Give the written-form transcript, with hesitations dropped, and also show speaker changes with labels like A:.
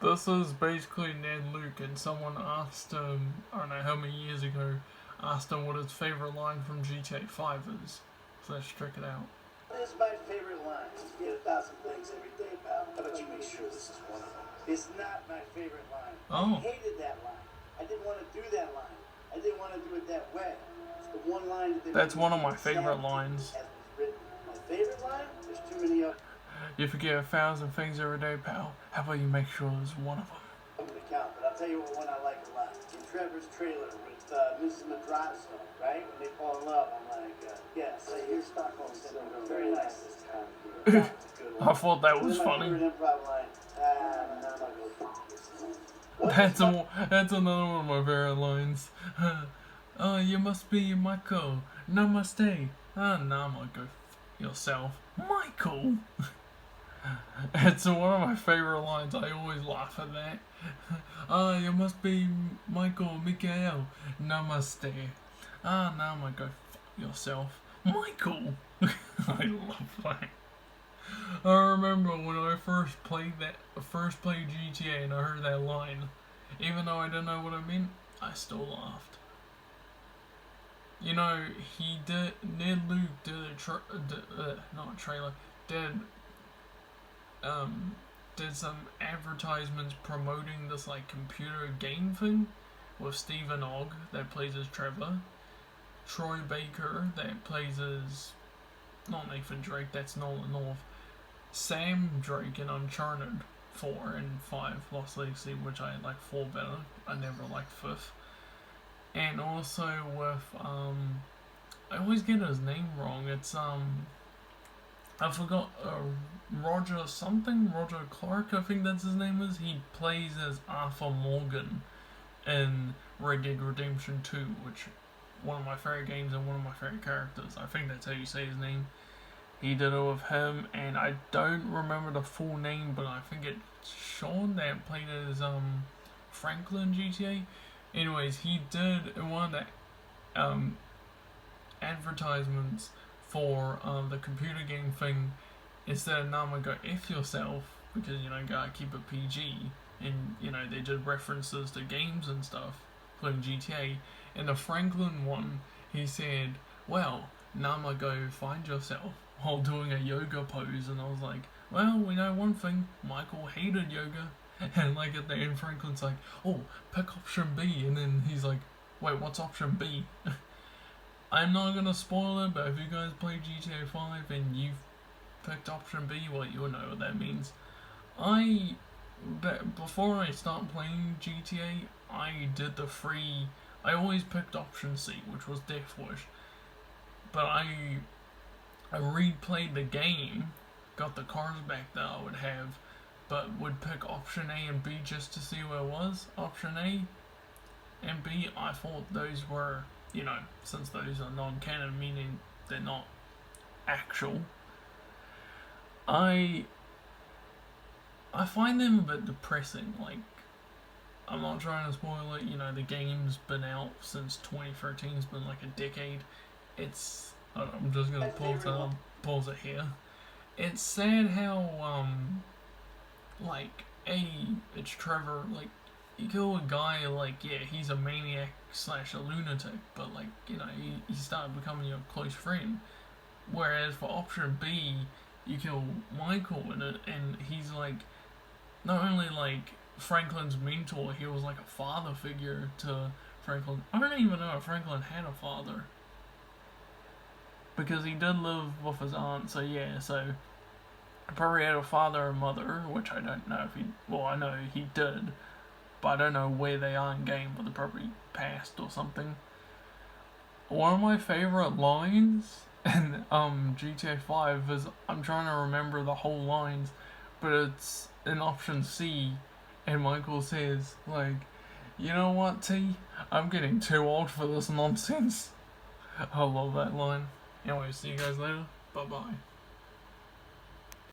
A: This is basically Ned Luke, and someone asked him, I don't know how many years ago, asked him what his favourite line from GTA 5 is. So let's check it out.
B: What is my favorite line? You get 1,000 things every day, pal. How about you make sure this is one of them? It's not my favorite line.
A: Oh.
B: I hated that line. I didn't want to do that line. I didn't want to do it that way. It's the one line that they
A: That's one of my favorite lines.
B: As was written. My favorite line? There's too many of them.
A: You forget 1,000 things every day, pal. How about you make sure there's one of them?
B: I'm going to count, but I'll tell you what one I like a lot. In Trevor's trailer with Mrs. Madrazo, right? When they fall in love, I'm like, yes, I hear Stockholm Syndrome. Very nice this time.
A: I thought that was funny. That's another one of my favorite lines. Oh, you must be Michael. Namaste. Nama, go f yourself. Michael! It's one of my favorite lines. I always laugh at that. Ah, you must be Mikael. Namaste. Nama, go f yourself. Michael! I love that. I remember when I first played GTA and I heard that line. Even though I didn't know what it meant, I still laughed. You know, Ned Luke did some advertisements promoting this like computer game thing with Stephen Ogg that plays as Trevor, Troy Baker that plays as not Nathan Drake, that's Nolan North, Sam Drake in Uncharted 4 and 5 Lost Legacy, which I like 4 better. I never liked 5th. And also with I always get his name wrong. It's I forgot Roger Clark, I think that's his name is. He plays as Arthur Morgan in Red Dead Redemption 2, which one of my favorite games and one of my favorite characters. I think that's how you say his name. He did it with him, and I don't remember the full name, but I think it's Sean that played as Franklin GTA. Anyways, he did one of the advertisements for the computer game thing. Instead of Nama, go F yourself, because, you know, gotta keep it PG. And, you know, they did references to games and stuff, including GTA. In the Franklin one, he said, well, Nama, go find yourself, while doing a yoga pose. And I was like, well, we know one thing, Michael hated yoga. And like at the end, Franklin's like, oh, pick option B. And then he's like, wait, what's option B? I'm not gonna spoil it, but if you guys play GTA 5 and you've picked option B, well, you'll know what that means. Before I start playing GTA, I always picked option C, which was Death Wish. But I replayed the game, got the cars back that I would have, but would pick option A and B just to see where it was. Option A and B, I thought those were, you know, since those are non-canon, meaning they're not actual, I find them a bit depressing. Like, I'm not trying to spoil it, you know, the game's been out since 2013, it's been like a decade. It's, I'm just gonna pause it here. It's sad how, like, it's Trevor, like, you kill a guy, like, yeah, he's a maniac / a lunatic, but, like, you know, he started becoming your close friend. Whereas for option B, you kill Michael in it, and he's, like, not only, like, Franklin's mentor, he was, like, a father figure to Franklin. I don't even know if Franklin had a father, because he did live with his aunt, so yeah, so probably had a father and mother, which I don't know if I know he did, but I don't know where they are in game, but they probably passed or something. One of my favorite lines in GTA 5 is, I'm trying to remember the whole lines, but it's in option C, and Michael says, like, you know what, T? I'm getting too old for this nonsense. I love that line. Anyway, see you guys later. Bye-bye.